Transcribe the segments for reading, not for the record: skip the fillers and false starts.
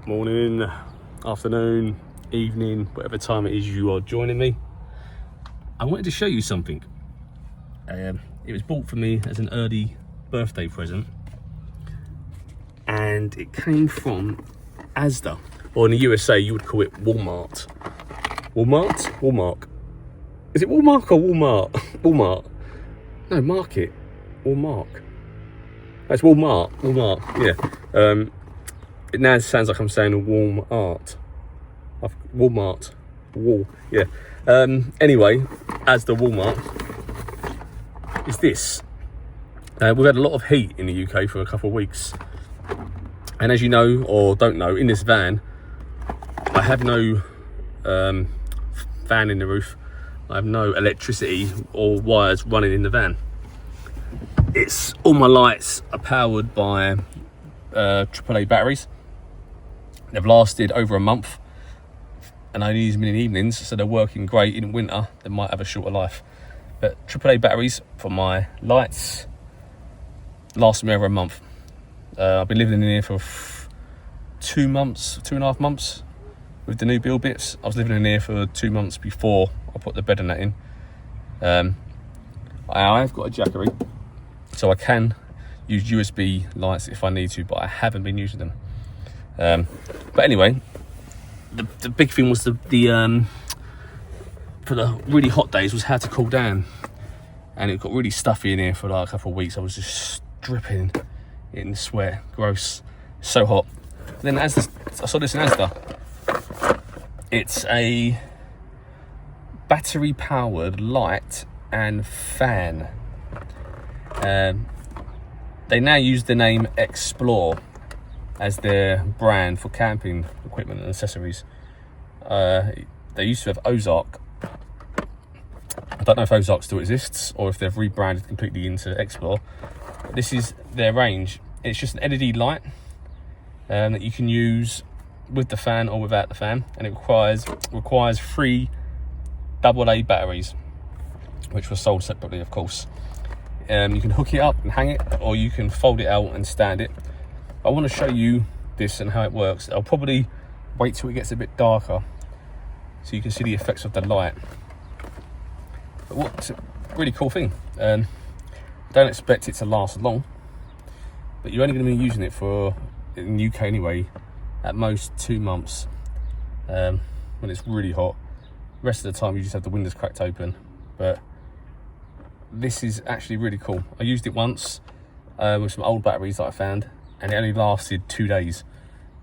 morning, afternoon, evening, whatever time it is you are joining me. I wanted to show you something. It was bought for me as an early birthday present, and it came from Asda, or in the USA you would call it Walmart. Walmart. Is it Walmart or Walmart? Walmart. No, Market. Walmart. That's Walmart. Yeah. It now sounds like I'm saying Walmart. Walmart. Wall. Yeah. Anyway, Asda Walmart is this. We've had a lot of heat in the UK for a couple of weeks. And as you know, or don't know, in this van, I have no fan in the roof. I have no electricity or wires running in the van. It's all my lights are powered by AAA batteries. They've lasted over a month, and I only use them in the evenings, so they're working great. In winter, they might have a shorter life. But AAA batteries for my lights last me over a month. I've been living in here for 2.5 months with the new build bits. I was living in here for 2 months before I put the bed and that in. I've got a Jackery, so I can use USB lights if I need to, but I haven't been using them. But anyway, the big thing was the for the really hot days was how to cool down, and it got really stuffy in here for like a couple of weeks. I was just dripping in sweat, gross, so hot. Then I saw this in Asda. It's a battery powered light and fan. They now use the name Xplor as their brand for camping equipment and accessories. They used to have Ozark. I don't know if Ozark still exists or if they've rebranded completely into Xplor. But this is their range. It's just an LED light that you can use with the fan or without the fan, and it requires 3 AA batteries, which were sold separately, of course. You can hook it up and hang it, or you can fold it out and stand it. I want to show you this and how it works. I'll probably wait till it gets a bit darker so you can see the effects of the light. But what's a really cool thing, don't expect it to last long, but you're only going to be using it for, in the UK anyway, at most 2 months, when it's really hot. The rest of the time you just have the windows cracked open. But this is actually really cool. I used it once with some old batteries that I found, and it only lasted 2 days.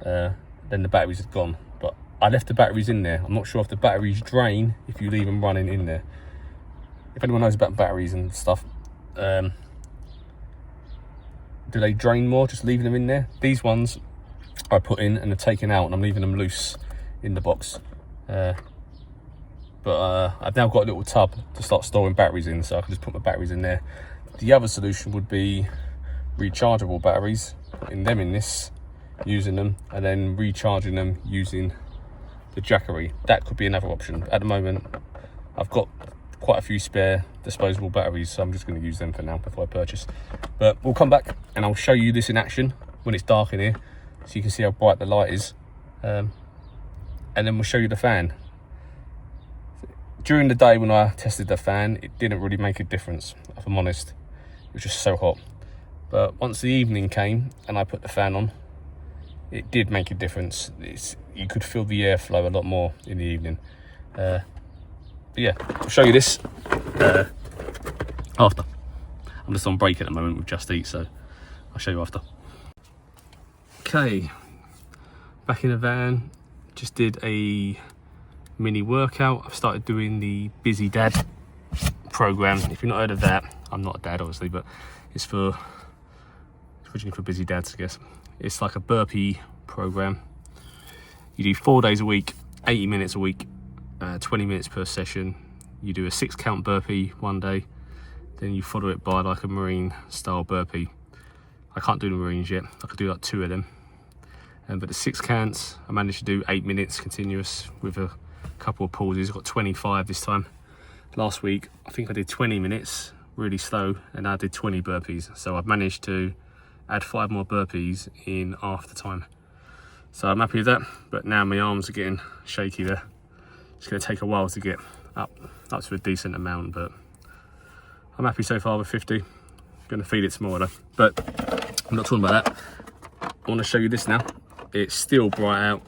Then the batteries had gone, but I left the batteries in there. I'm not sure if the batteries drain if you leave them running in there. If anyone knows about batteries and stuff, do they drain more just leaving them in there? These ones I put in and are taken out, and I'm leaving them loose in the box. But I've now got a little tub to start storing batteries in, so I can just put my batteries in there. The other solution would be rechargeable batteries, putting them in this, using them, and then recharging them using the Jackery. That could be another option. At the moment, I've got quite a few spare disposable batteries, so I'm just going to use them for now before I purchase. But we'll come back and I'll show you this in action when it's dark in here, so you can see how bright the light is, and then we'll show you the fan. During the day when I tested the fan, it didn't really make a difference, if I'm honest. It was just so hot. But once the evening came and I put the fan on, it did make a difference. You could feel the airflow a lot more in the evening. But yeah, I'll show you this after. I'm just on break at the moment with Just Eat, so I'll show you after. Okay, back in the van. Just did a mini workout. I've started doing the Busy Dad program. If you've not heard of that, I'm not a dad obviously, but it's originally for busy dads, I guess. It's like a burpee program. You do 4 days a week, 80 minutes a week, 20 minutes per session. You do a 6 count burpee one day, then you follow it by like a marine style burpee. I can't do the marines yet. I could do like 2 of them. But the 6 counts, I managed to do 8 minutes continuous with a couple of pauses. I got 25 this time. Last week, I think I did 20 minutes, really slow, and I did 20 burpees. So I've managed to add 5 more burpees in half the time. So I'm happy with that, but now my arms are getting shaky there. It's going to take a while to get up to a decent amount, but I'm happy so far with 50. I'm going to feed it some more though, but I'm not talking about that. I want to show you this now. It's still bright out,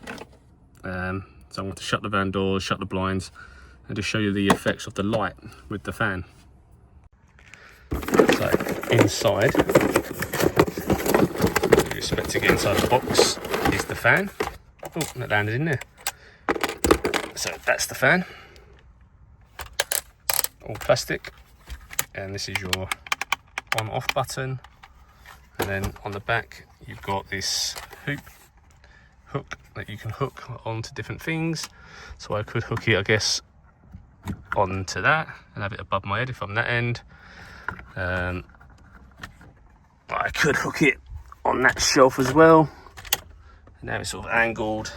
so I'm going to shut the van doors, shut the blinds, and just show you the effects of the light with the fan. So inside, you expect to get inside the box is the fan. Oh, that landed in there. So that's the fan, all plastic, and this is your on-off button. And then on the back, you've got this hook that you can hook onto different things. So I could hook it, I guess, onto that and have it above my head if I'm that end. I could hook it on that shelf as well. And now it's sort of angled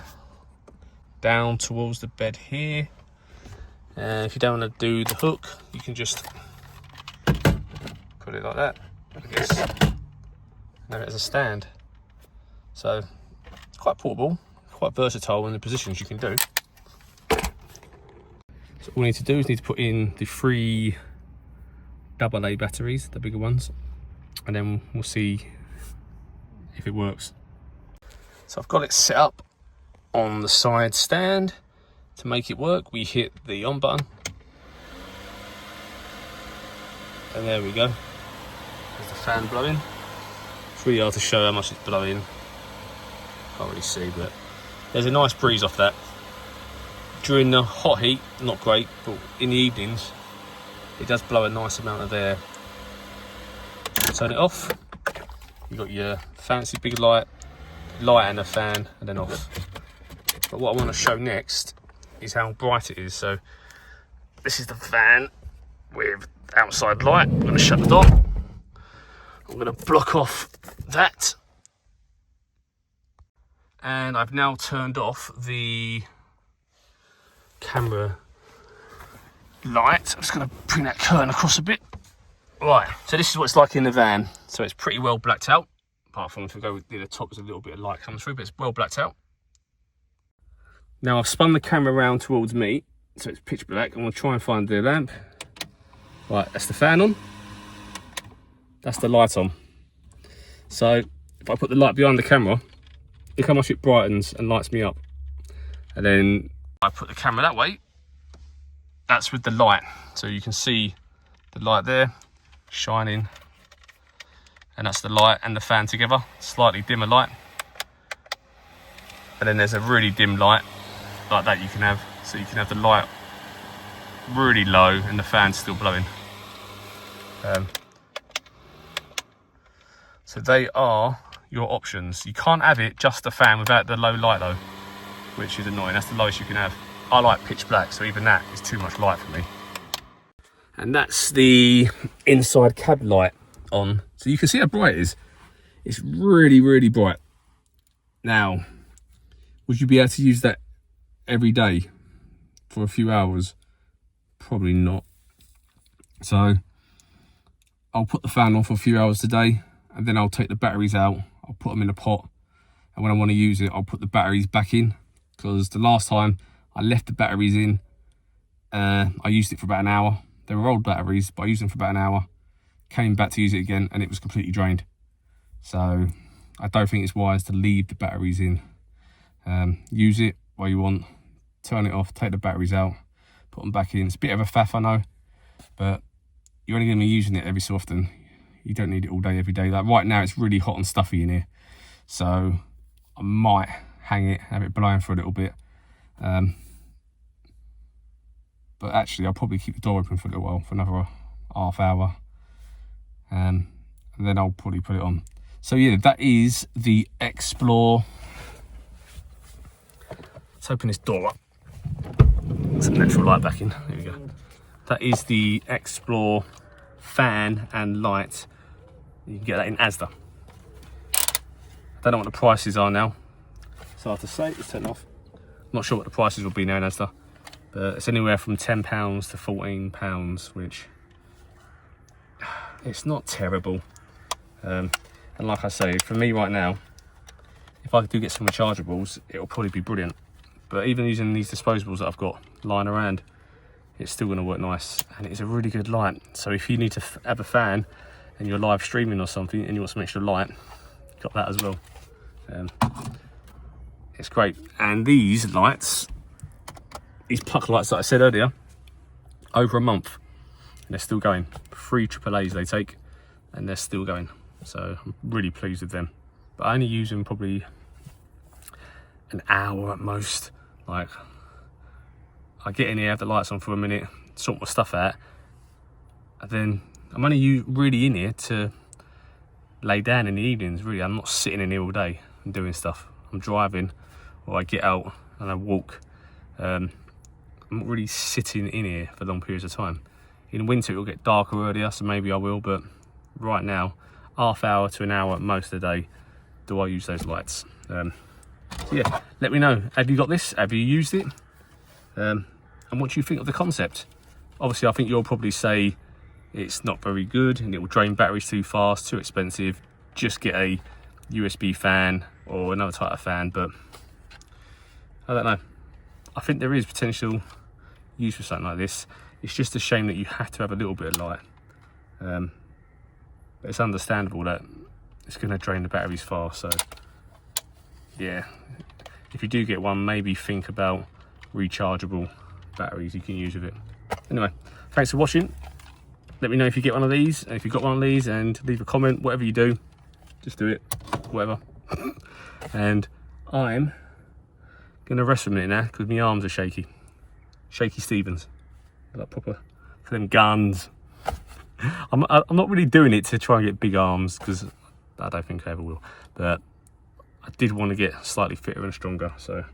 down towards the bed here. And if you don't want to do the hook, you can just put it like that, I guess. Have it as a stand. So it's quite portable, quite versatile in the positions you can do. So all we need to do is need to put in the 3 AA batteries, the bigger ones, and then we'll see if it works. So I've got it set up on the side stand. To make it work, we hit the on button, and there we go. There's the fan blowing. It's really hard to show how much it's blowing. Can't really see, but there's a nice breeze off that. During the hot heat, not great, but in the evenings, it does blow a nice amount of air. Turn it off. You've got your fancy big light and a fan, and then off. But what I want to show next is how bright it is. So this is the fan with outside light. I'm going to shut the door. I'm going to block off that. And I've now turned off the camera light. I'm just going to bring that curtain across a bit. Right, so this is what it's like in the van. So it's pretty well blacked out, apart from if we go with the top, there's a little bit of light comes through, but it's well blacked out. Now I've spun the camera around towards me, so it's pitch black. I'm going to try and find the lamp. Right, that's the fan on. That's the light on. So if I put the light behind the camera, look how much it brightens and lights me up. And then I put the camera that way, that's with the light. So you can see the light there shining, and that's the light and the fan together, slightly dimmer light. And then there's a really dim light like that you can have. So you can have the light really low and the fan still blowing. So they are your options. You can't have it just the fan without the low light though, which is annoying. That's the lowest you can have. I like pitch black, so even that is too much light for me. And that's the inside cab light on. So you can see how bright it is. It's really, really bright. Now, would you be able to use that every day for a few hours? Probably not. So I'll put the fan on for a few hours today, and then I'll take the batteries out. I'll put them in a pot, and when I want to use it, I'll put the batteries back in, because the last time I left the batteries in, I used it for about an hour. They were old batteries, but I used them for about an hour, came back to use it again, and it was completely drained. So I don't think it's wise to leave the batteries in. Use it while you want, turn it off, take the batteries out, put them back in. It's a bit of a faff, I know, but you're only going to be using it every so often. You don't need it all day, every day. Like right now, it's really hot and stuffy in here, so I might hang it, have it blowing for a little bit. But actually, I'll probably keep the door open for a little while, for another half hour, and then I'll probably put it on. So yeah, that is the Xplor. Let's open this door up. Some natural light back in. There we go. That is the Xplor fan and light. You can get that in Asda. I don't know what the prices are now. It's hard to say. Let's turn it off. I'm not sure what the prices will be now in Asda, but it's anywhere from £10 to £14, which it's not terrible. And like I say, for me right now, if I do get some rechargeables, it'll probably be brilliant. But even using these disposables that I've got lying around, it's still going to work nice, and it's a really good light. So if you need to have a fan and you're live streaming or something and you want some extra light, you've got that as well. It's great. And these lights, these puck lights that I said earlier, over a month, and they're still going. 3 AAAs they take, and they're still going. So I'm really pleased with them. But I only use them probably an hour at most. Like, I get in here, have the lights on for a minute, sort my stuff out, and then I'm only really in here to lay down in the evenings. Really, I'm not sitting in here all day and doing stuff. I'm driving, or I get out and I walk. I'm not really sitting in here for long periods of time. In winter it'll get darker earlier, so maybe I will, but right now, half hour to an hour at most of the day do I use those lights. So yeah, let me know, have you got this? Have you used it? And what do you think of the concept? Obviously I think you'll probably say it's not very good and it will drain batteries too fast, too expensive. Just get a USB fan or another type of fan, but I don't know. I think there is potential use for something like this. It's just a shame that you have to have a little bit of light. But it's understandable that it's going to drain the batteries fast. So yeah, if you do get one, maybe think about rechargeable batteries you can use with it. Anyway, thanks for watching. Let me know if you get one of these, and if you've got one of these, and leave a comment. Whatever you do, just do it, whatever. And I'm gonna rest for a minute now because my arms are shaky. Shaky Stevens, like proper for them guns. I'm not really doing it to try and get big arms, because I don't think I ever will, but I did want to get slightly fitter and stronger, so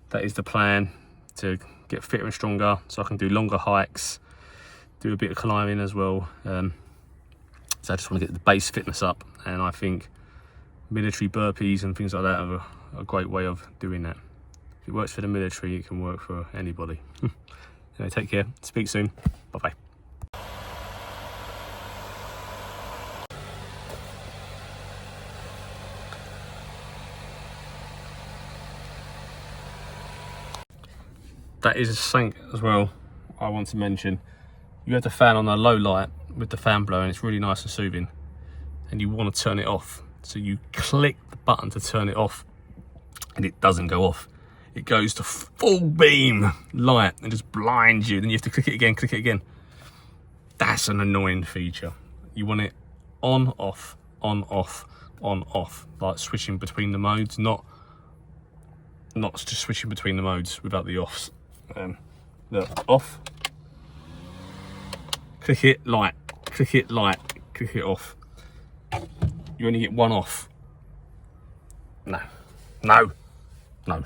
that is the plan, to get fitter and stronger so I can do longer hikes, do a bit of climbing as well. So I just want to get the base fitness up, and I think military burpees and things like that are a great way of doing that. If it works for the military, it can work for anybody. Anyway, take care, speak soon, bye bye. That is something as well I want to mention. You have the fan on a low light with the fan blowing, it's really nice and soothing, and you want to turn it off. So you click the button to turn it off, and it doesn't go off. It goes to full beam light and just blinds you. Then you have to click it again, click it again. That's an annoying feature. You want it on, off, on, off, on, off, like switching between the modes, not just switching between the modes without the offs. The off, click it, light, click it, light, click it, off. You only get one off. No, no, no.